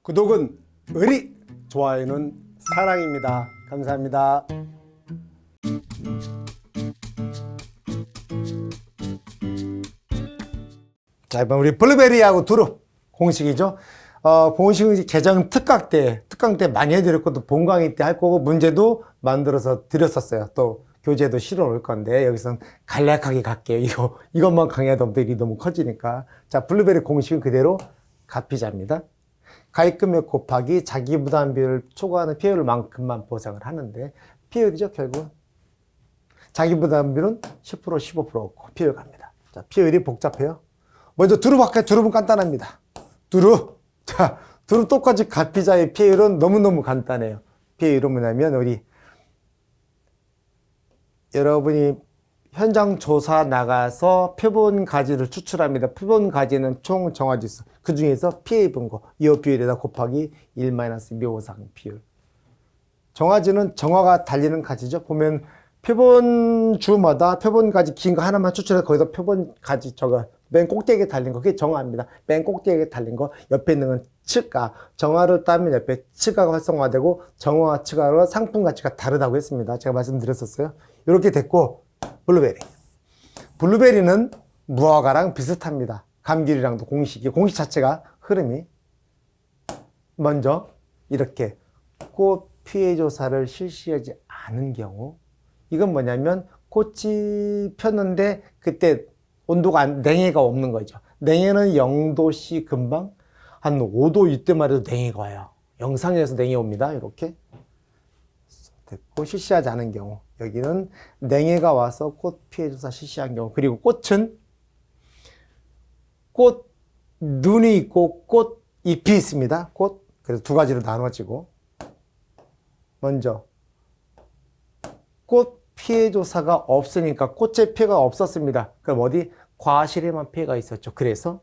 구독은 의리, 좋아요는 사랑입니다. 감사합니다. 자, 이번 우리 블루베리하고 두릅 공식이죠. 공식 개정 특강 때 많이 해드렸고, 또 본강의 때 할 거고, 문제도 만들어서 드렸었어요. 또 교재도 실어 놓을 건데, 여기서는 간략하게 갈게요. 이것만 강의하다 보면 일이 너무 커지니까. 자, 블루베리 공식은 그대로 가피자입니다. 가입금액 곱하기 자기부담 비율을 초과하는 피해율만큼만 보상을 하는데, 피해율이죠, 결국은. 자기부담 비율은 10%, 15%고, 피해율 갑니다. 자, 피해율이 복잡해요. 먼저 두릅 할까요? 두릅은 간단합니다. 두릅. 자, 두릅 똑같이 가피자의 피해율은 너무너무 간단해요. 피해율은 뭐냐면, 여러분이 현장 조사 나가서 표본 가지를 추출합니다. 표본 가지는 총 정화지수. 그 중에서 피해 입은 거, 이 비율에다 곱하기 1-미호상 비율. 정화지는 정화가 달리는 가지죠. 보면 표본주마다 표본 가지 긴 거 하나만 추출해서 거기서 표본 가지 맨 꼭대기에 달린 거, 그게 정화입니다. 맨 꼭대기에 달린 거, 옆에 있는 건 츠가. 정화를 따면 옆에 츠가가 활성화되고, 정화와 츠가로 상품 가치가 다르다고 했습니다. 제가 말씀드렸었어요. 이렇게 됐고, 블루베리. 블루베리는 무화과랑 비슷합니다. 감귤이랑도 공식 자체가 흐름이. 먼저, 이렇게 꽃 피해 조사를 실시하지 않은 경우, 이건 뭐냐면, 꽃이 폈는데, 그때 온도가 냉해가 없는 거죠. 냉해는 0도씨 금방 한 5도 이때만 해도 냉해가 와요. 영상에서 냉해 옵니다. 이렇게 됐고, 실시하지 않은 경우, 여기는 냉해가 와서 꽃 피해 조사 실시한 경우, 그리고 꽃은 꽃 눈이 있고 꽃 잎이 있습니다. 꽃. 그래서 두 가지로 나눠지고, 먼저 꽃 피해 조사가 없으니까 꽃의 피해가 없었습니다. 그럼 어디? 과실에만 피해가 있었죠. 그래서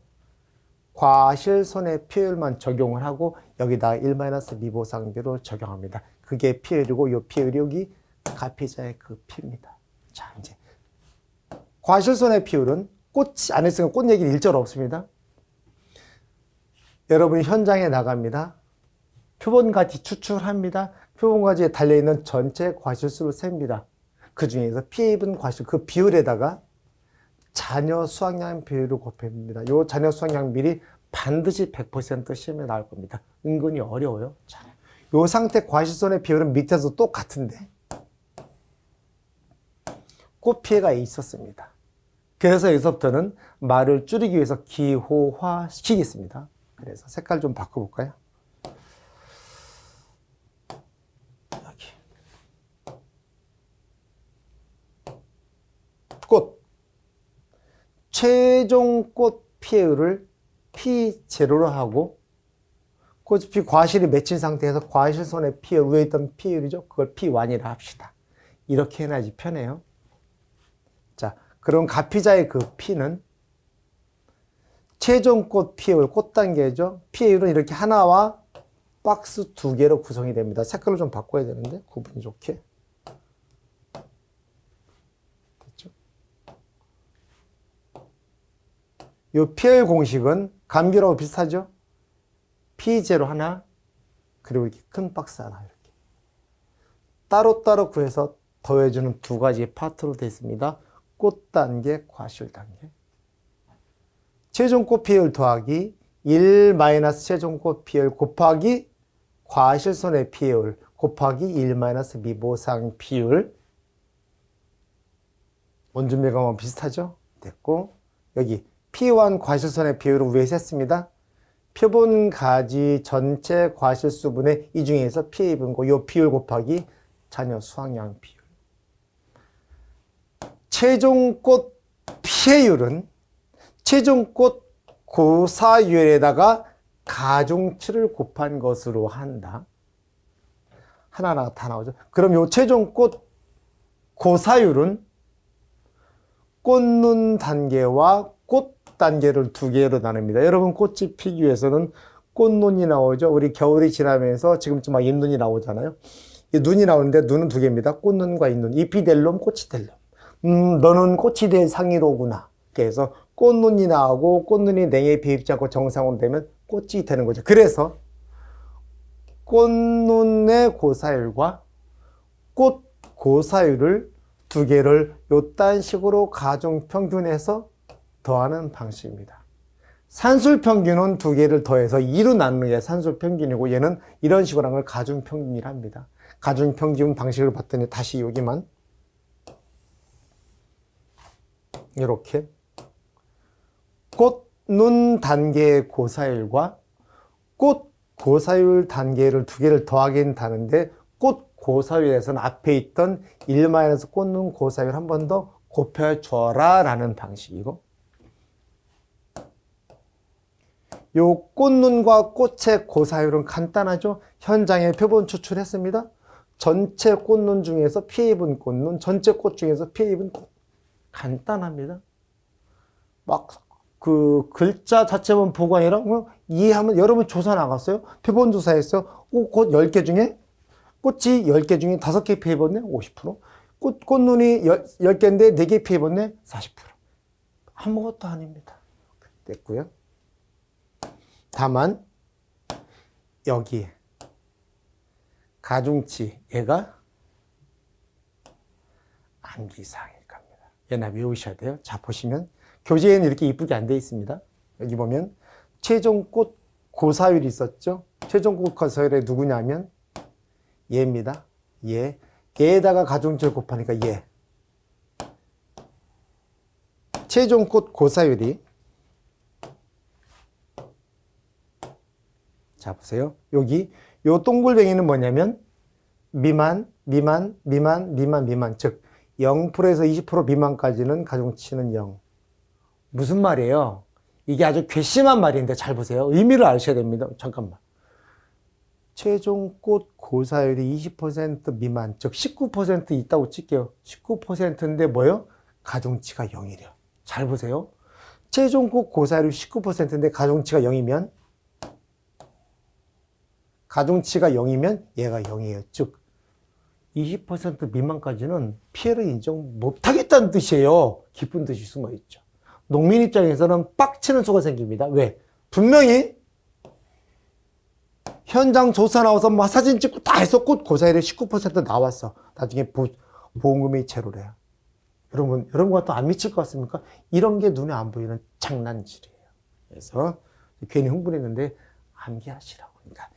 과실 손해 피해율만 적용을 하고 여기다 1-미보상비로 적용합니다. 그게 피해율이고, 이 피해율이 여기 가피자의 그 피입니다. 자, 이제 과실 손해 피해율은 꽃이 안 했으니까 꽃 얘기는 일절 없습니다. 여러분이 현장에 나갑니다. 표본가지 추출합니다. 표본가지에 달려있는 전체 과실수를 셉니다. 그 중에서 피해 입은 과실 그 비율에다가 잔여 수확량 비율을 곱합니다. 이 잔여 수확량 비율이 반드시 100% 시험에 나올 겁니다. 은근히 어려워요. 자, 이 상태 과실손해 비율은 밑에서 똑같은데 꽃 피해가 있었습니다. 그래서 여기서부터는 말을 줄이기 위해서 기호화 시키겠습니다. 그래서 색깔 좀 바꿔볼까요? 꽃. 최종 꽃 피해율을 P0로 하고, 꽃이 과실이 맺힌 상태에서 과실 손해 피해율, 위에 있던 피해율이죠. 그걸 P1이라 합시다. 이렇게 해놔야지 편해요. 자, 그럼 가피자의 그 P는 최종 꽃 피해율, 꽃 단계죠. 피해율은 이렇게 하나와 박스 두 개로 구성이 됩니다. 색깔로 좀 바꿔야 되는데, 구분이 좋게. 이 피해율 공식은 감귤하고 비슷하죠? P0 하나, 그리고 이렇게 큰 박스 하나, 이렇게. 따로따로 구해서 더해주는 두 가지 파트로 되어 있습니다. 꽃 단계, 과실 단계. 최종 꽃 피해율 더하기 1 최종 꽃 피해율 곱하기 과실 손해 피해율 곱하기 1-미보상 비율. 원준배감하고 비슷하죠? 됐고, 여기 P1 과실손해 비율은 위에 셌습니다. 표본 가지 전체 과실수분의 이 중에서 피해 입은 거, 요 비율 곱하기 잔여 수확량 비율. 최종 꽃 피해율은 최종 꽃 고사율에다가 가중치를 곱한 것으로 한다. 하나하나 다 나오죠. 그럼 요 최종 꽃 고사율은 꽃눈 단계와 꽃 단계를 두 개로 나눕니다. 여러분, 꽃이 피기 위해서는 꽃눈이 나오죠. 우리 겨울이 지나면서 지금쯤 막 잎눈이 나오잖아요. 이 눈이 나오는데 눈은 두 개입니다. 꽃눈과 잎눈. 잎이 될 놈, 꽃이 될 놈. 너는 꽃이 될 상이로구나. 그래서 꽃눈이 나오고 꽃눈이 냉해에 비입지 않고 정상으로 되면 꽃이 되는 거죠. 그래서 꽃눈의 고사율과 꽃 고사율을 두 개를 요딴 식으로 가중평균해서 더하는 방식입니다. 산술평균은 두 개를 더해서 2로 나누는 게 산술평균이고 얘는 이런 식으로 하는 걸 가중평균이라 합니다. 가중평균 방식을 봤더니 다시 여기만 이렇게 꽃눈 단계의 고사율과 꽃 고사율 단계를 두 개를 더하긴 다는데 꽃 고사율에서는 앞에 있던 1- 꽃눈 고사율 한 번 더 곱해줘라 라는 방식이고 요 꽃눈과 꽃의 고사율은 간단하죠. 현장에 표본 추출했습니다. 전체 꽃눈 중에서 피해 입은 꽃눈, 전체 꽃 중에서 피해 입은 꽃. 간단합니다. 막 그 글자 자체만 보고 아니라 이해하면 여러분 조사 나갔어요. 표본 조사했어요. 꽃 10개 중에 꽃이 10개 중에 5개 피해 입었네. 50%. 꽃눈이 10개인데 4개 피해 입었네. 40%. 아무것도 아닙니다. 됐고요. 다만 여기에 가중치 얘가 암기사항일 겁니다. 얘나 외우셔야 돼요. 자 보시면 교재에는 이렇게 이쁘게 안 되어 있습니다. 여기 보면 최종 꽃 고사율이 있었죠. 최종 꽃 고사율이 누구냐면 얘입니다. 얘에다가 가중치를 곱하니까 얘. 최종 꽃 고사율이 자 보세요. 여기 요 동글뱅이는 뭐냐면 미만 즉 0%에서 20% 미만까지는 가중치는 0. 무슨 말이에요? 이게 아주 괘씸한 말인데 잘 보세요. 의미를 아셔야 됩니다. 잠깐만. 최종 꽃 고사율이 20% 미만 즉 19% 있다고 칠게요. 19%인데 뭐예요? 가중치가 0이래요. 잘 보세요. 최종 꽃 고사율이 19%인데 가중치가 0이면 얘가 0이에요. 즉 20% 미만까지는 피해를 인정 못하겠다는 뜻이에요. 기쁜 뜻이 숨어있죠. 농민 입장에서는 빡치는 수가 생깁니다. 왜? 분명히 현장 조사 나와서 막 사진 찍고 다 해서 꽃 고사율이 19% 나왔어. 나중에 보험금이 제로래요. 여러분과 또 안 미칠 것 같습니까? 이런 게 눈에 안 보이는 장난질이에요. 그래서 괜히 흥분했는데 암기하시라고. 그러니까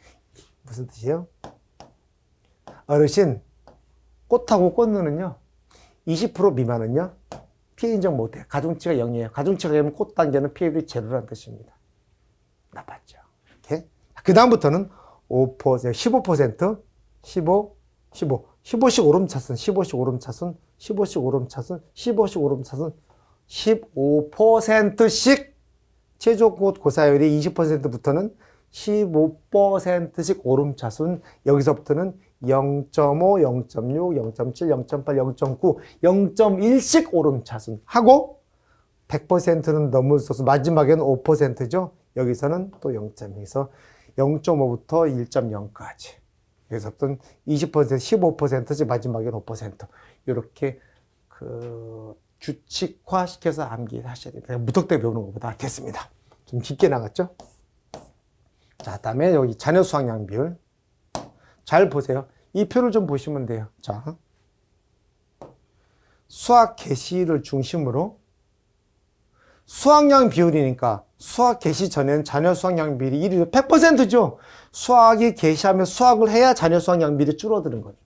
무슨 뜻이에요? 어르신, 꽃하고 꽃눈은요, 20% 미만은요, 피해 인정 못해요. 가중치가 0이에요. 가중치가 0이면 꽃 단계는 피해율이 제로라는 뜻입니다. 나빴죠. 이렇게. 그 다음부터는 5%, 15%, 15씩 오름차순, 15씩 오름차순, 15씩 오름차순, 15씩 오름차순, 15%씩 최종 꽃 고사율이 20%부터는 15%씩 오름차순, 여기서부터는 0.5, 0.6, 0.7, 0.8, 0.9, 0.1씩 오름차순 하고 100%는 넘어서서 마지막에는 5%죠. 여기서는 또 0.2에서 0.5부터 1.0까지. 여기서부터는 20%, 15%씩 마지막에는 5%. 이렇게 규칙화 시켜서 암기하셔야 됩니다. 무턱대고 배우는 것보다 됐습니다. 좀 깊게 나갔죠? 자, 다음에 여기 자녀 수확량 비율. 잘 보세요. 이 표를 좀 보시면 돼요. 자, 수확 개시를 중심으로 수확량 비율이니까 수확 개시 전에는 자녀 수확량 비율이 1이 100%죠. 수확이 개시하면 수확을 해야 자녀 수확량 비율이 줄어드는 거니까.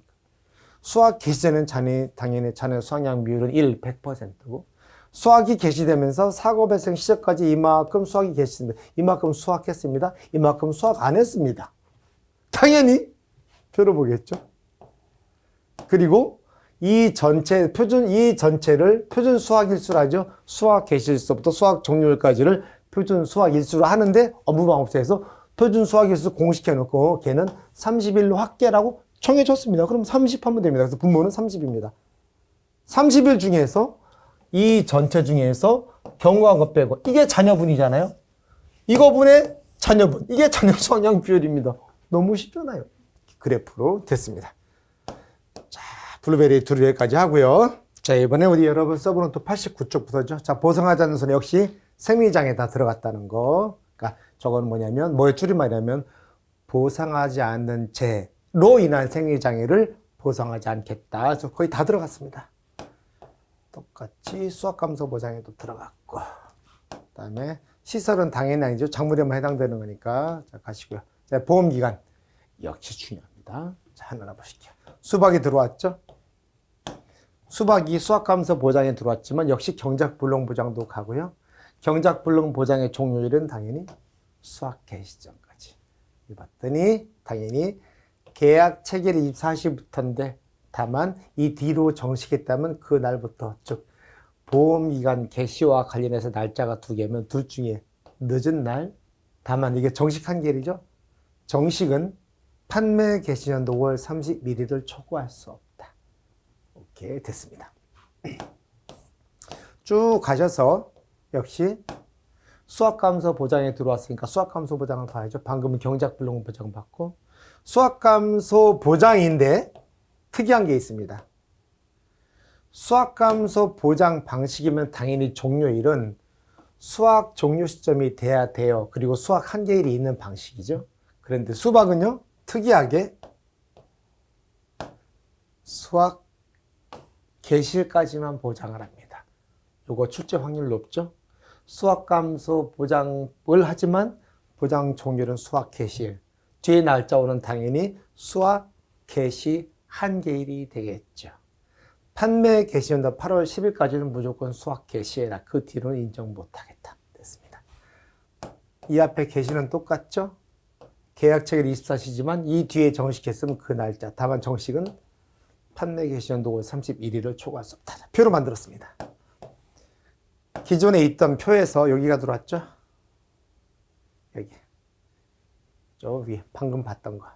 수확 개시 전에는 당연히 자녀 수확량 비율은 100%고 수확이 개시되면서 사고 발생 시점까지 이만큼 수확이 개시됩니다. 이만큼 수확했습니다. 이만큼 수확 안 했습니다. 당연히 표를 보겠죠. 그리고 이 전체를 표준 수확일수로 하죠. 수확 개시일서부터 수확 종료일까지를 표준 수확일수로 하는데 업무방법에서 표준 수확일수 공식해 놓고 걔는 30일로 확계라고 정해줬습니다. 그럼 30 하면 됩니다. 그래서 분모는 30입니다. 30일 중에서 이 전체 중에서 경과한 것 빼고 이게 자녀분이잖아요. 이거분의 자녀분. 이게 자녀 수확량 비율입니다. 너무 쉽잖아요. 그래프로 됐습니다. 자, 블루베리 둘 여기까지 하고요. 자, 이번에 우리 여러분 서브는 또 89쪽부터죠. 자, 보성하지 않는 손 역시 생리장에 다 들어갔다는 거. 그러니까 저건 뭐냐면, 뭐의 줄임말이냐면 보상하지 않는 죄로 인한 생리장애를 보상하지 않겠다. 그래서 거의 다 들어갔습니다. 똑같이 수학감소 보장에도 들어갔고, 그 다음에 시설은 당연히 아니죠. 작물에만 해당되는 거니까. 자, 가시고요. 자, 보험기간 역시 중요합니다. 자, 하나 보실게요. 수박이 들어왔죠. 수박이 수학감소 보장에 들어왔지만 역시 경작불능보장도 가고요. 경작불능보장의 종료일은 당연히 수학 개시점까지. 봤더니 당연히 계약 체결 24시부터인데 다만 이 뒤로 정식했다면 그 날부터, 즉 보험기간 개시와 관련해서 날짜가 두 개면 둘 중에 늦은 날, 다만 이게 정식 한계이죠. 정식은 판매 개시년도 5월 31일을 초과할 수 없다. 오케이, 됐습니다. 쭉 가셔서 역시 수학감소 보장에 들어왔으니까 수학감소 보장을 봐야죠. 방금은 경작불능 보장 받고, 수학감소 보장인데 특이한 게 있습니다. 수학감소 보장 방식이면 당연히 종료일은 수학 종료 시점이 돼야 돼요. 그리고 수학 한계일이 있는 방식이죠. 그런데 수박은요, 특이하게 수학 개시일까지만 보장을 합니다. 요거 출제 확률 높죠? 수학감소 보장을 하지만 보장 종료는 수학 개시일. 뒤에 날짜오는 당연히 수학 개시 한계일이 되겠죠. 판매 개시연도 8월 10일까지는 무조건 수학 개시해라. 그 뒤로는 인정 못하겠다. 됐습니다. 이 앞에 개시는 똑같죠? 계약 체결 24시지만 이 뒤에 정식했으면 그 날짜. 다만 정식은 판매 개시연도 5월 31일을 초과할 수 없다. 표로 만들었습니다. 기존에 있던 표에서 여기가 들어왔죠? 여기. 저 위에 방금 봤던 거.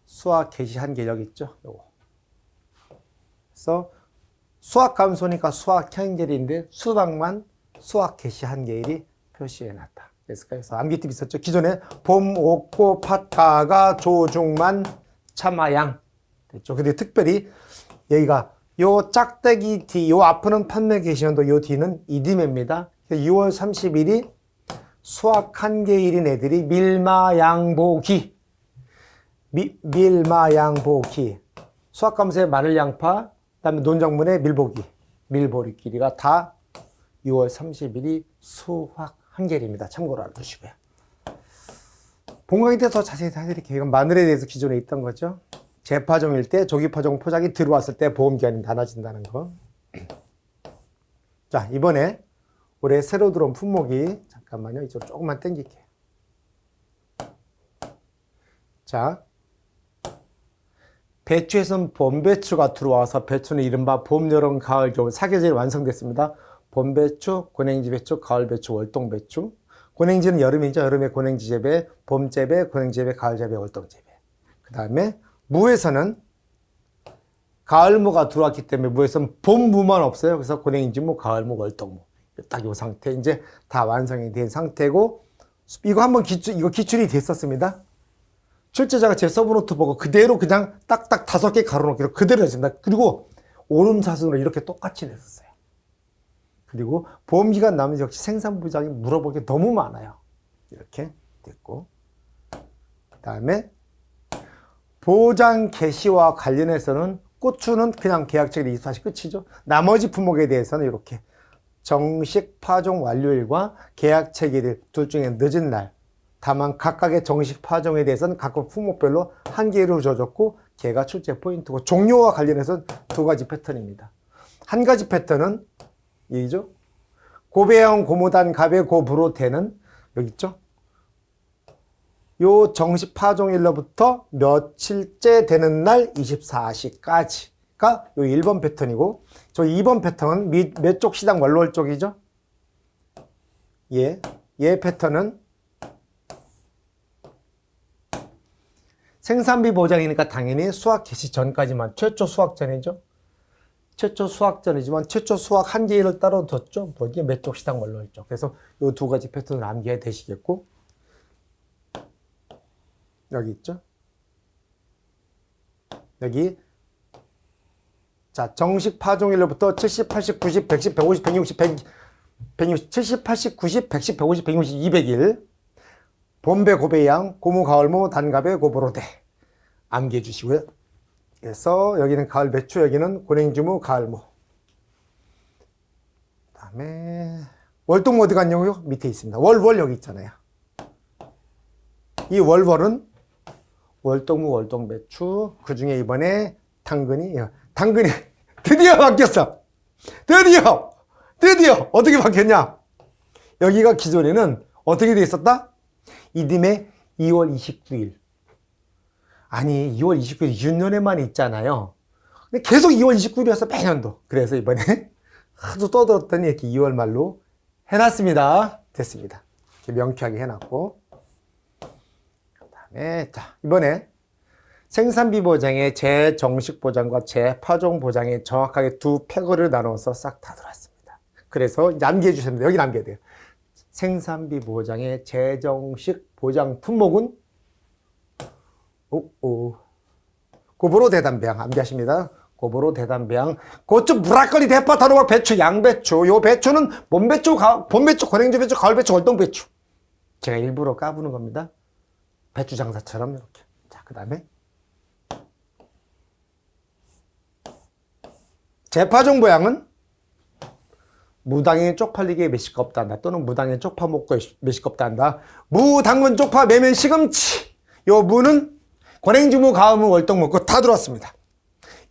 수학 개시 한계 여기 있죠? 요거. 그래서 수학 감소니까 수학 한계일인데 수박만 수학 개시 한계일이 표시해 놨다. 그래서 암기팁 있었죠? 기존에 봄, 옥고, 팥가가, 조중만, 참아양 됐죠? 근데 특별히 여기가 요 짝대기 뒤, 요 앞은 판매 개시년도, 요 뒤는 이듬해입니다. 6월 30일이 수학 한계일인 애들이 밀마양보기, 밀마양보기, 수학감소의 마늘 양파, 그 다음에 논작물의 밀보기, 밀보리끼리가 다 6월 30일이 수학 한계일입니다. 참고로 알아두시고요. 본강의 때 더 자세히 해드릴게요. 이건 마늘에 대해서 기존에 있던 거죠. 재파종일 때 조기파종 포장이 들어왔을 때 보험기간이 나눠진다는 거. 자, 이번에 올해 새로 들어온 품목이, 잠깐만요, 이쪽으로 조금만 당길게요. 자, 배추에서는 봄배추가 들어와서 배추는 이른바 봄, 여름, 가을, 겨울 4계절이 완성됐습니다. 봄배추, 고냉지 배추, 가을배추, 월동배추. 고냉지는 여름이죠. 여름에 고냉지 재배, 봄 재배, 고냉지 재배, 가을 재배, 월동 재배. 그 다음에 무에서는 가을무가 들어왔기 때문에 무에서는 봄무만 없어요. 그래서 고냉지무, 가을무, 월동무. 딱 이 상태 이제 다 완성이 된 상태고, 이거 한번 이거 기출이 됐었습니다. 출제자가 제 서브노트 보고 그대로 그냥 딱딱 5개 가로놓기로 그대로 했습니다. 그리고 오름사순으로 이렇게 똑같이 냈었어요. 그리고 보험기간 남은 역시 생산부장이 물어볼 게 너무 많아요. 이렇게 됐고, 그 다음에 보장 개시와 관련해서는 고추는 그냥 계약체결 24시 끝이죠. 나머지 품목에 대해서는 이렇게 정식 파종 완료일과 계약 체결일 둘 중에 늦은 날, 다만 각각의 정식 파종에 대해서는 각각 품목별로 한계를 줘줬고, 걔가 출제 포인트고, 종료와 관련해서는 2가지 패턴입니다. 한 가지 패턴은 이죠. 고배형, 고무단, 가배, 고부로 되는 여기 있죠. 요 정식 파종일로부터 며칠째 되는 날 24시까지가 요 1번 패턴이고, 저 2번 패턴은 몇 쪽 시당 원로월 쪽이죠. 얘 패턴은 생산비 보장이니까 당연히 수확 개시 전까지만, 최초 수확 전이죠. 최초 수확 전이지만 최초 수확 한계일을 따로 뒀죠. 거기에 몇 쪽 시당 원로월 쪽. 그래서 요 2가지 패턴을 암기해야 되시겠고, 여기 있죠. 여기 자, 정식 파종일로부터 70, 80, 90, 110, 150, 160, 160, 70, 80, 90, 110, 150, 160, 200일. 봄배 고배양 고무 가을모 단갑에 고보로대 암기해 주시고요. 그래서 여기는 가을 배추, 여기는 고냉주무 가을모. 그다음에 월동 어디 갔냐고요? 밑에 있습니다. 월월 여기 있잖아요. 이 월월은 월동무 월동 배추. 그 중에 이번에 당근이 드디어 바뀌었어. 드디어 어떻게 바뀌었냐? 여기가 기존에는 어떻게 돼 있었다? 이듬해 2월 29일. 아니 2월 29일 6년에만 있잖아요. 근데 계속 2월 29일이었어 매년도. 그래서 이번에 하도 떠들었더니 이렇게 2월 말로 해놨습니다. 됐습니다. 이렇게 명쾌하게 해놨고. 그 다음에 자 이번에 생산비 보장의 재정식 보장과 재파종 보장에 정확하게 두 팩을 나눠서 싹 다 들어왔습니다. 그래서 남기해 주셔야 됩니다. 여기 남겨야 돼요. 생산비 보장의 재정식 보장 품목은 고보로 대담배양 암기하십니다. 고보로 대담배양 고추 브라콜리 대파 단호박 배추 양배추. 요 배추는 봄배추 고냉주 배추 가을 배추 월동 배추. 제가 일부러 까부는 겁니다. 배추 장사처럼 이렇게. 자 그 다음에 재파종 보양은 무당에 쪽팔리게 매실가 없다 한다. 또는 무당에 쪽파 먹고 매실가 없다 한다. 무, 당근, 쪽파, 매면, 시금치. 요 무는 고냉주무, 가을무, 월동 먹고 다 들어왔습니다.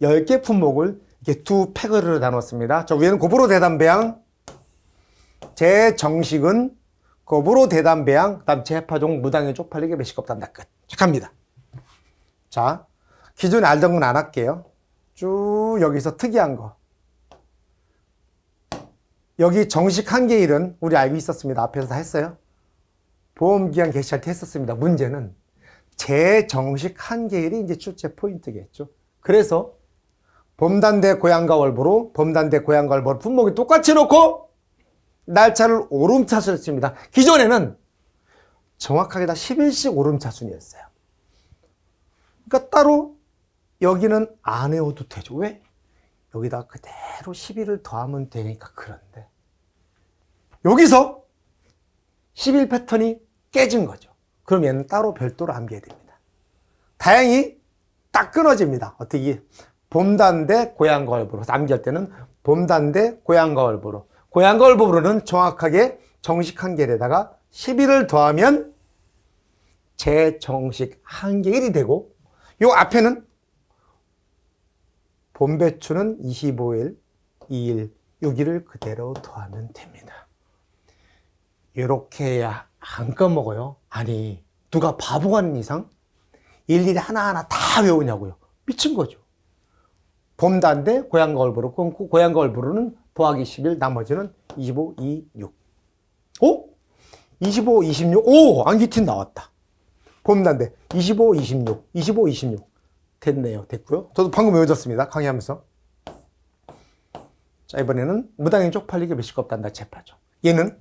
10개 품목을 이렇게 두 팩으로 나눴습니다. 저 위에는 고부로 대담배양, 재정식은 고부로 대담배양, 그 다음 재파종, 무당에 쪽팔리게 매실가 없다 한다. 끝. 갑니다. 자, 기존에 알던 건 안 할게요. 쭉 여기서 특이한 거. 여기 정식 한계일은 우리 알고 있었습니다. 앞에서 다 했어요. 보험기한 개시할 때 했었습니다. 문제는 재정식 한계일이 이제 출제 포인트겠죠. 그래서 봄단대 고양가 월보로 품목이 똑같이 놓고 날짜를 오름차순 했습니다. 기존에는 정확하게 다 10일씩 오름차순이었어요. 그러니까 따로 여기는 안 외워도 되죠. 왜? 여기다 그대로 11을 더하면 되니까. 그런데 여기서 11 패턴이 깨진 거죠. 그럼 얘는 따로 별도로 암기해야 됩니다. 다행히 딱 끊어집니다. 어떻게? 봄단대 고양가을보로 암기할 때는 봄단대 고양가을보로. 고양가을보로는 정확하게 정식 한계에다가 11을 더하면 재정식 한계일이 되고, 요 앞에는 봄배추는 25일, 2일, 6일을 그대로 더하면 됩니다. 이렇게 해야 안 까먹어요. 아니, 누가 바보가 아닌 이상 일일이 하나하나 다 외우냐고요. 미친 거죠. 봄단대 고양가을보로 끊고 고양가을보로는 더하기 10일, 나머지는 25, 2, 6. 오? 25, 26. 오! 안기틴 나왔다. 봄단대 25, 26. 25, 26. 됐네요. 됐고요. 저도 방금 외워졌습니다. 강의하면서. 자, 이번에는 무당에 쪽팔리게 매실가 없단다. 재파죠. 얘는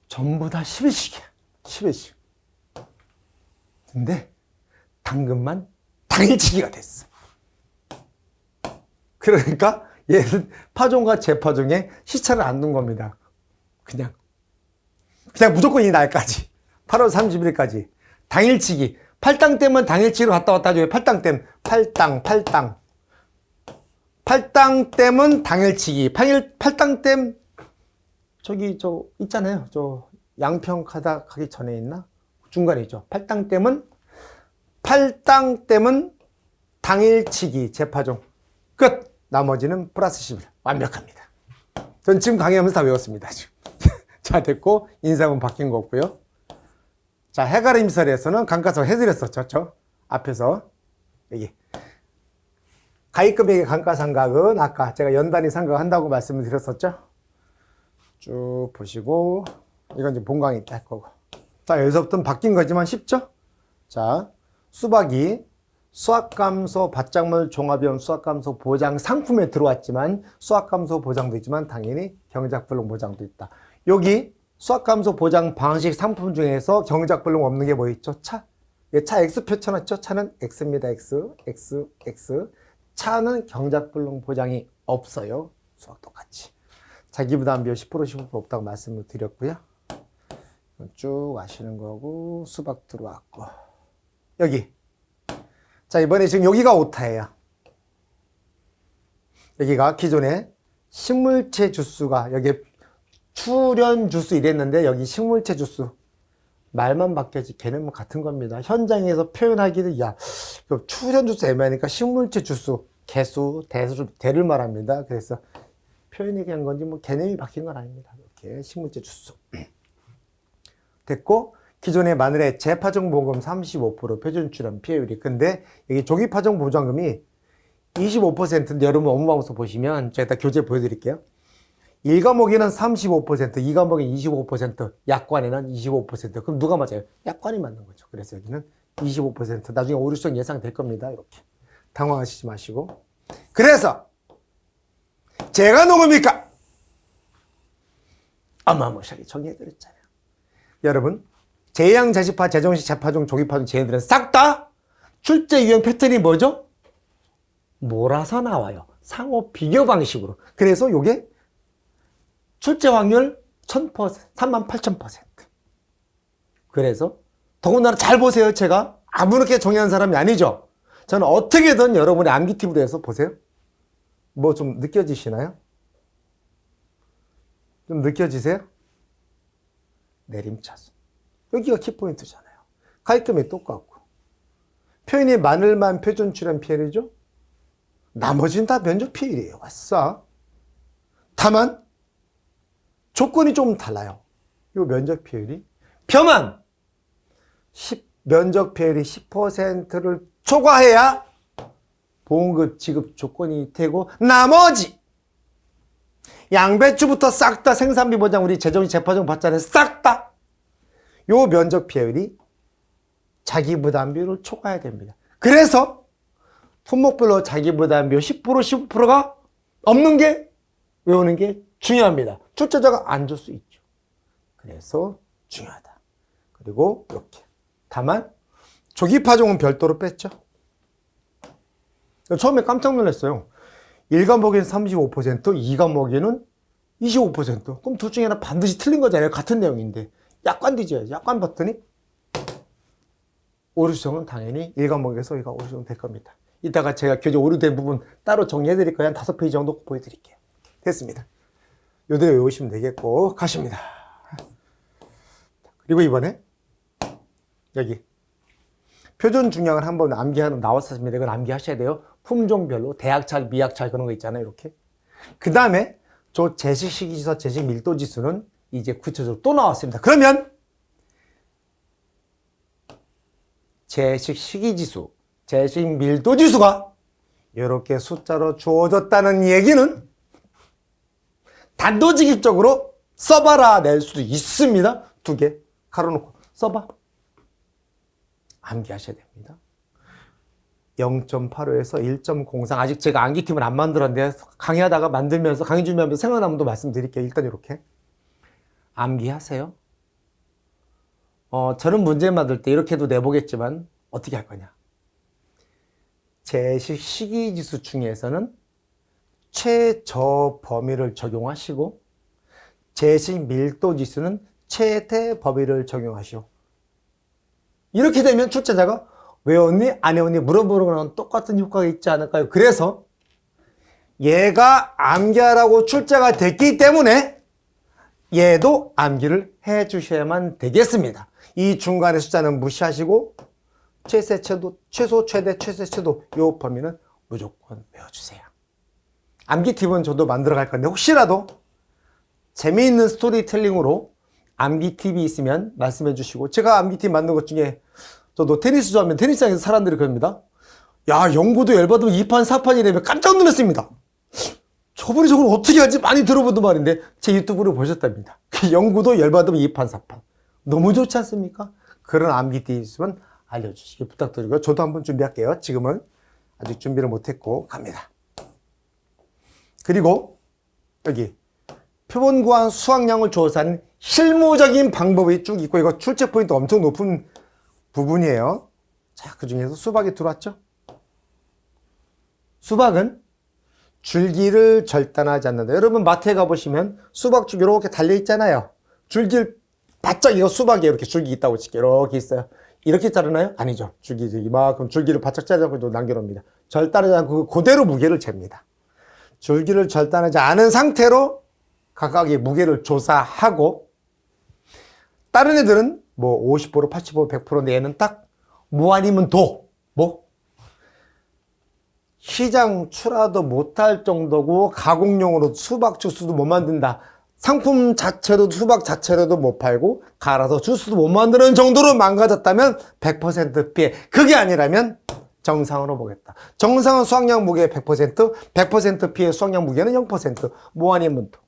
전부 다 10일씩이야. 10일씩. 근데 당근만 당일치기가 됐어. 그러니까 얘는 파종과 재파종에 시차를 안 둔 겁니다. 그냥 무조건 이 날까지. 8월 30일까지 당일치기. 팔당 댐은 당일치기로 갔다 왔다 하죠. 팔당댐. 팔당댐은 당일치기. 팔당댐 저기 있잖아요. 양평 가기 전에 있나? 중간에 있죠. 팔당댐은 당일치기 재파종. 끝. 나머지는 플러스 10일. 완벽합니다. 전 지금 강의하면서 다 외웠습니다. 지금. 자, 됐고 인사문 바뀐 거 없고요. 자, 해가림설에서는 감가상 해드렸었죠. 저 앞에서 여기 가입금액의 감가상각은 아까 제가 연단위 상각한다고 말씀을 드렸었죠. 쭉 보시고 이건 이제 본강의 할 거고. 자, 여기서부터는 바뀐 거지만 쉽죠? 자, 수박이 수학감소 밭작물 종합위험 수학감소 보장 상품에 들어왔지만 수학감소 보장도 있지만 당연히 경작불능 보장도 있다. 여기 수학감소 보장 방식 상품 중에서 경작불능 없는 게 뭐 있죠? 차. 차 X 펼쳐놨죠? 차는 X입니다. X. 차는 경작불능 보장이 없어요. 수학 똑같이. 자기부담 비율 10% 15% 없다고 말씀을 드렸고요. 쭉 아시는 거고 수박 들어왔고 여기 자 이번에 지금 여기가 오타예요. 여기가 기존에 식물체 주수가 여기 출현 주수 이랬는데 여기 식물체 주수 말만 바뀌었지 개념은 같은 겁니다. 현장에서 표현하기는 야 출현 주수 애매하니까 식물체 주수 개수 대를 말합니다. 그래서 표현이 한 건지 뭐 개념이 바뀐 건 아닙니다. 이렇게 식물체 주수 됐고 기존의 마늘의 재파종 보금 35% 표준 출현 피해율이 근데 여기 조기 파종 보장금이 25%인데 여러분 업무방송 보시면 제가 교재 보여드릴게요. 1과목에는 35%, 2과목에 25%, 약관에는 25%. 그럼 누가 맞아요? 약관이 맞는 거죠. 그래서 여기는 25%. 나중에 오류성 예상될 겁니다. 이렇게. 당황하시지 마시고. 그래서 제가 누굽니까? 어마무시하게 정리해드렸잖아요. 여러분 제양, 제시파, 제정식, 재파종, 조기파종, 쟤네들은 싹 다 출제 유형 패턴이 뭐죠? 몰아서 나와요. 상호 비교 방식으로. 그래서 요게 출제 확률 1000%, 38,000%. 그래서 더군다나 잘 보세요. 제가 아무렇게 정의한 사람이 아니죠. 저는 어떻게든 여러분의 암기팁으로 해서 보세요. 뭐 좀 느껴지시나요? 좀 느껴지세요? 내림차순. 여기가 키포인트잖아요. 가이점이 똑같고. 표현이 마늘만 표준 출현 피해이죠? 나머지는 다 면적 피해이에요. 왔어. 다만 조건이 좀 달라요. 이 면적 피해율이 표만 면적 피해율이 10%를 초과해야 보험금 지급 조건이 되고 나머지 양배추부터 싹 다 생산비 보장 우리 재정식 재파종 받잖아요. 싹 다 요 면적 피해율이 자기 부담비율을 초과해야 됩니다. 그래서 품목별로 자기 부담비율 10% 15%가 없는 게 외우는 게 중요합니다. 출제자가 안 줄 수 있죠. 그래서 중요하다. 그리고 이렇게. 다만 조기 파종은 별도로 뺐죠. 처음에 깜짝 놀랐어요. 1과목에는 35%, 2과목에는 25%. 그럼 둘 중에 하나 반드시 틀린 거잖아요. 같은 내용인데. 약관 뒤져야지. 약관 봤더니 오류수정은 당연히 1과목에서 여기가 오류수정 될 겁니다. 이따가 제가 교재 오류된 부분 따로 정리해 드릴 거예요. 한 5페이지 정도 보여드릴게요. 됐습니다. 요대로 외우시면 되겠고 가십니다. 그리고 이번에 여기 표준 중량을 한번 암기하는 나왔었습니다. 이건 암기하셔야 돼요. 품종별로 대학찰, 미학찰 그런 거 있잖아요. 이렇게. 그 다음에 저 제식 시기지수, 제식 밀도 지수는 이제 구체적으로 또 나왔습니다. 그러면 제식 시기지수, 제식 밀도 지수가 이렇게 숫자로 주어졌다는 얘기는 단도직입적으로 써봐라 낼 수도 있습니다. 2개 가로놓고 써봐. 암기하셔야 됩니다. 0.85에서 1.03 아직 제가 암기팀을 안 만들었는데 강의하다가 만들면서 강의 준비하면서 생각나면 또 말씀드릴게요. 일단 이렇게 암기하세요. 저는 문제 만들 때 이렇게도 내보겠지만 어떻게 할 거냐. 제식 시기지수 중에서는 최저 범위를 적용하시고 제식 밀도 지수는 최대 범위를 적용하시오. 이렇게 되면 출제자가 외웠니? 안 외웠니? 물어보는 거랑 똑같은 효과가 있지 않을까요? 그래서 얘가 암기하라고 출제가 됐기 때문에 얘도 암기를 해 주셔야만 되겠습니다. 이 중간의 숫자는 무시하시고 최소, 최대, 최세, 최도 이 범위는 무조건 외워주세요. 암기 팁은 저도 만들어 갈 건데 혹시라도 재미있는 스토리텔링으로 암기 팁이 있으면 말씀해 주시고 제가 암기 팁 만든 것 중에 저도 테니스 좋아하면 테니스장에서 사람들이 그럽니다. 야 영구도 열받으면 2판 4판이 되면 깜짝 놀랐습니다. 저분이 저걸 어떻게 하지 많이 들어보던 말인데 제 유튜브를 보셨답니다. 영구도 열받으면 2판 4판 너무 좋지 않습니까? 그런 암기 팁이 있으면 알려주시기 부탁드리고요. 저도 한번 준비할게요. 지금은 아직 준비를 못했고 갑니다. 그리고 여기 표본 구한 수확량을 조사하는 실무적인 방법이 쭉 있고 이거 출제 포인트 엄청 높은 부분이에요. 자, 그 중에서 수박이 들어왔죠? 수박은 줄기를 절단하지 않는다. 여러분 마트에 가보시면 수박죽 이렇게 달려있잖아요. 줄기를 바짝, 이거 수박에 이렇게 줄기 있다고 칠게요. 이렇게 있어요. 이렇게 자르나요? 아니죠. 줄기 이만큼 줄기를 바짝 자르지 않고 남겨놓습니다. 절단하지 않고 그대로 무게를 잽니다. 줄기를 절단하지 않은 상태로 각각의 무게를 조사하고, 다른 애들은 뭐 50%, 80%, 100%인데 얘는 딱 뭐 아니면 도, 뭐 시장 출하도 못할 정도고 가공용으로 수박 주스도 못 만든다. 상품 자체로 수박 자체로도 못 팔고 갈아서 주스도 못 만드는 정도로 망가졌다면 100% 피해. 그게 아니라면 정상으로 보겠다. 정상은 수확량 무게 100%, 100% 피해 수확량 무게는 0%. 뭐 아니면 도.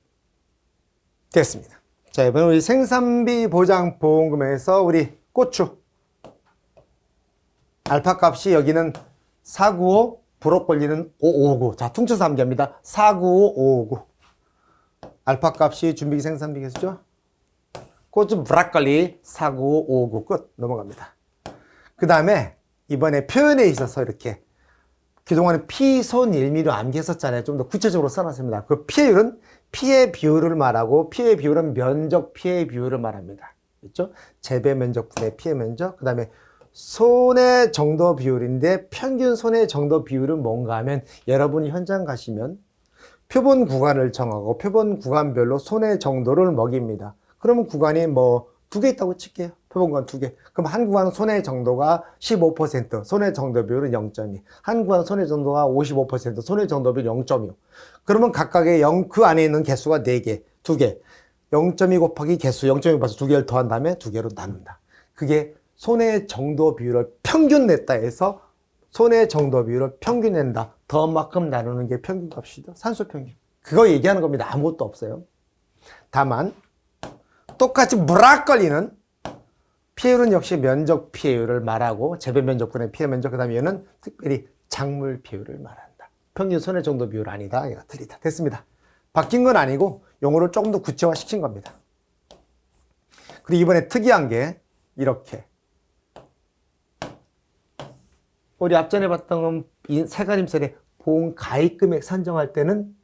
됐습니다. 자, 이번에 우리 생산비 보장 보험금에서 우리 고추 알파 값이 여기는 495, 브로콜리는 559. 자, 퉁쳐서 함께합니다. 495, 559. 알파 값이 준비기 생산비 개수죠. 고추 브로콜리 495, 559. 끝. 넘어갑니다. 그 다음에 이번에 표현에 있어서 이렇게 그동안에 피, 손, 1미로 암기했었잖아요. 좀 더 구체적으로 써놨습니다. 그 피해율은 피해 비율을 말하고, 피해 비율은 면적 피해 비율을 말합니다. 그렇죠? 재배 면적분의 피해 면적. 그 다음에 손해 정도 비율인데 평균 손해 정도 비율은 뭔가 하면, 여러분이 현장 가시면 표본 구간을 정하고 표본 구간별로 손해 정도를 먹입니다. 그러면 구간이 뭐 2개 있다고 칠게요. 표본 구간 2개. 그럼 한 구간 손해 정도가 15%, 손해 정도 비율은 0.2. 한 구간 손해 정도가 55%, 손해 정도 비율 0.2. 그러면 각각의 그 안에 있는 개수가 4개, 2개. 0.2 곱하기 개수 0.2 곱해서 2개를 더한 다음에 2개로 나눈다. 그게 손해 정도 비율을 평균 냈다 해서 손해 정도 비율을 평균 낸다. 더만큼 나누는 게 평균값이죠. 산소 평균. 그거 얘기하는 겁니다. 아무것도 없어요. 다만 똑같이 브로콜리는 피해율은 역시 면적 피해율을 말하고, 재배 면적분의 피해 면적, 그 다음에 얘는 특별히 작물 피해율을 말한다. 평균 손해 정도 비율 아니다. 얘가 틀리다. 됐습니다. 바뀐 건 아니고 용어를 조금 더 구체화 시킨 겁니다. 그리고 이번에 특이한 게 이렇게, 우리 앞전에 봤던 세가림설의 보험 가입 금액 산정할 때는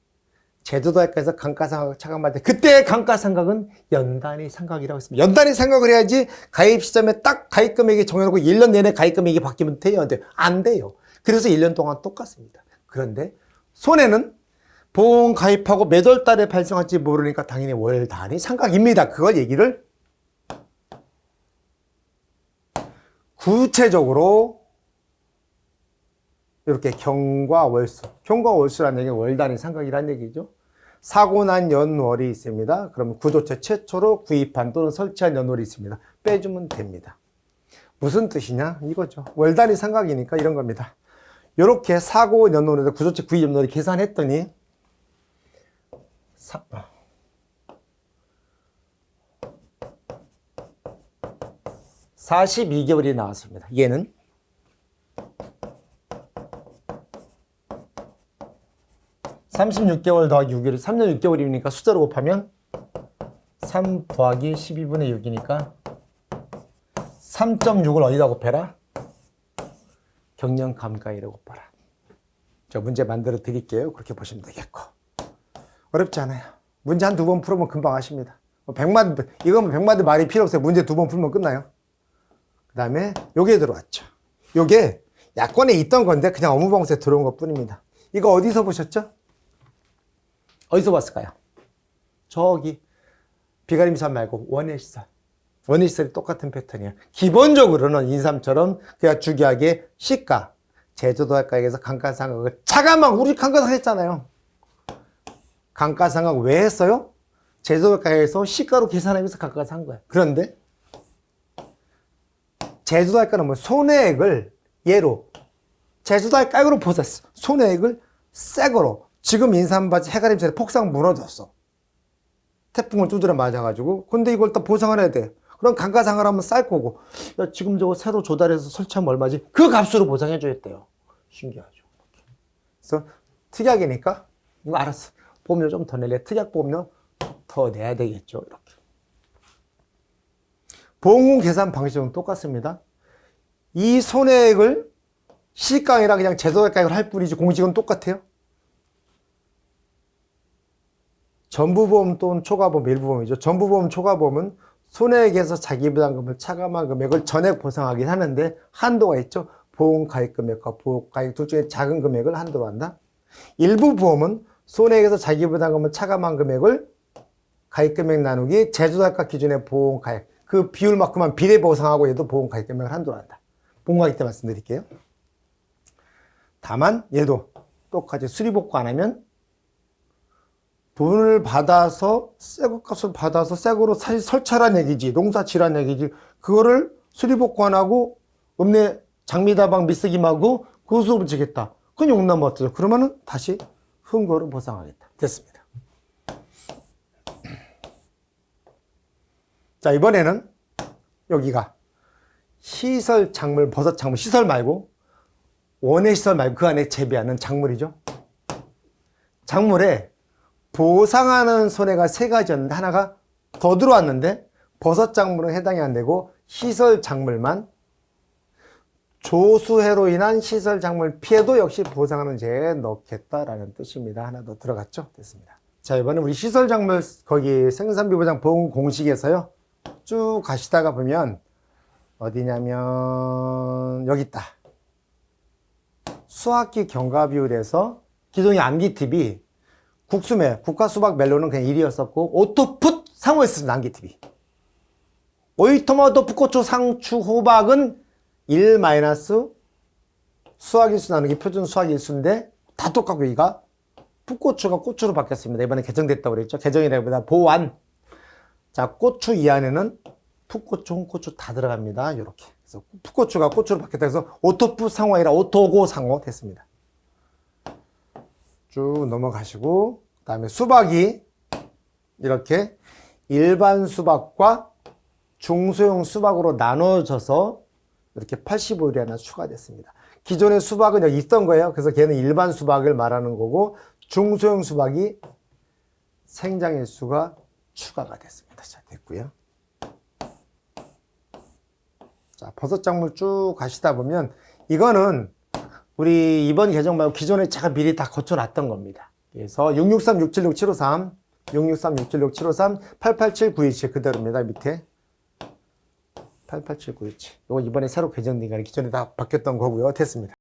제주도에서 감가상각을 차감할 때, 그때 감가상각은 연단위 상각이라고 했습니다. 연단위 상각을 해야지 가입 시점에 딱 가입 금액이 정해놓고 1년 내내 가입 금액이 바뀌면 돼요? 안 돼요? 안 돼요. 그래서 1년 동안 똑같습니다. 그런데 손해는 보험 가입하고 몇 월 달에 발생할지 모르니까 당연히 월 단위 상각입니다. 그걸 얘기를 구체적으로 이렇게 경과 월수. 경과 월수라는 얘기는 월 단위 상각이라는 얘기죠. 사고 난 연월이 있습니다. 그럼 구조체 최초로 구입한 또는 설치한 연월이 있습니다. 빼주면 됩니다. 무슨 뜻이냐? 이거죠. 월 단위 상각이니까 이런 겁니다. 이렇게 사고 연월에서 구조체 구입 연월을 계산했더니 42개월이 나왔습니다. 얘는 36개월 더하기 6일, 3년 6개월이니까 숫자로 곱하면 3 더하기 12분의 6이니까 3.6을 어디다 곱해라? 경영 감가일에 곱하라. 저 문제 만들어 드릴게요. 그렇게 보시면 되겠고. 어렵지 않아요. 문제 한 2번 풀으면 금방 아십니다. 이건 100마디 말이 필요 없어요. 문제 2번 풀면 끝나요. 그 다음에 요게 들어왔죠. 요게 약관에 있던 건데 그냥 업무방송에 들어온 것 뿐입니다. 이거 어디서 보셨죠? 어디서 봤을까요? 저기 비가림산 말고 원예시설. 원예시설이 똑같은 패턴이에요. 기본적으로는 인삼처럼 그냥 주기하게 시가, 제주도 할가에서 감가상각을 차감하고, 우리 감가상각 했잖아요. 감가상각 왜 했어요? 제주도 할가에서 시가로 계산하면서 감가상각 한 거예요. 그런데 제주도 할가는 뭐 손해액을 예로 제주도 할가로 보셨어. 손해액을 새거로, 지금 인삼밭이 해가림살에 폭삭 무너졌어. 태풍을 두드려 맞아가지고. 근데 이걸 또 보상을 해야 돼. 그럼 감가상각을 하면 쌀 거고, 야, 지금 저거 새로 조달해서 설치하면 얼마지? 그 값으로 보상해줘야돼요. 신기하죠. 그래서 특약이니까 이거 알았어. 보험료 좀 더 낼래. 특약 보험료 더 내야 되겠죠. 이렇게. 보험금 계산 방식은 똑같습니다. 이 손해액을 시가액이라 그냥 제도액을 할 뿐이지 공식은 똑같아요. 전부보험 또는 초과보험, 일부보험이죠. 전부보험, 초과보험은 손해액에서 자기부담금을 차감한 금액을 전액 보상하긴 하는데 한도가 있죠. 보험 가입 금액과 보험 가입 둘 중에 작은 금액을 한도로 한다. 일부보험은 손해액에서 자기부담금을 차감한 금액을 가입 금액 나누기 제조사가 기준의 보험 가입 그 비율만큼만 비례 보상하고 얘도 보험 가입 금액을 한도로 한다. 보험 가입 때 말씀드릴게요. 다만 얘도 똑같이 수리복구 안 하면 돈을 받아서 새거 값을 받아서 새거로 설치란 얘기지, 농사치란 얘기지. 그거를 수리복구 안 하고 읍내 장미다방 미쓰김하고 그것으로 붙이겠다. 그건 용납 못하죠. 그러면은 다시 흥거로 보상하겠다. 됐습니다. 자, 이번에는 여기가 시설 작물, 버섯 작물 시설 말고 원예 시설 말고 그 안에 재배하는 작물이죠. 작물에 보상하는 손해가 세 가지였는데 하나가 더 들어왔는데 버섯 작물은 해당이 안 되고 시설 작물만 조수해로 인한 시설 작물 피해도 역시 보상하는 제에 넣겠다라는 뜻입니다. 하나 더 들어갔죠? 됐습니다. 자, 이번에 우리 시설 작물 거기 생산비 보장 보험 공식에서요. 쭉 가시다가 보면 어디냐면 여기 있다. 수확기 경과 비율에서 기존의 암기TV 국수매, 국화수박 멜론은 그냥 1위였었고 오토풋 상호였습니다. 암기TV. 오이토마토 풋고추 상추 호박은 1 마이너스 수확일수 나누기 표준 수확일수인데 다 똑같고 여기가 풋고추가 고추로 바뀌었습니다. 이번에 개정됐다고 그랬죠. 개정이라기보다 보완. 자, 고추 이 안에는 풋고추, 홍고추 다 들어갑니다. 이렇게. 그래서 풋고추가 고추로 바뀌었다 해서 오토풋 상호 아니라 오토고 상호 됐습니다. 쭉 넘어가시고 그 다음에 수박이 이렇게 일반 수박과 중소형 수박으로 나눠져서 이렇게 85일이 하나 추가됐습니다. 기존의 수박은 여기 있던 거예요. 그래서 걔는 일반 수박을 말하는 거고 중소형 수박이 생장일수가 추가가 됐습니다. 자, 됐고요. 자, 버섯 작물 쭉 가시다 보면 이거는 우리 이번 개정 말고 기존에 제가 미리 다 거쳐놨던 겁니다. 그래서 663-676-753, 663-676-753, 887-927 그대로입니다. 밑에 887-927. 이거 이번에 새로 개정된 게 기존에 다 바뀌었던 거고요. 됐습니다.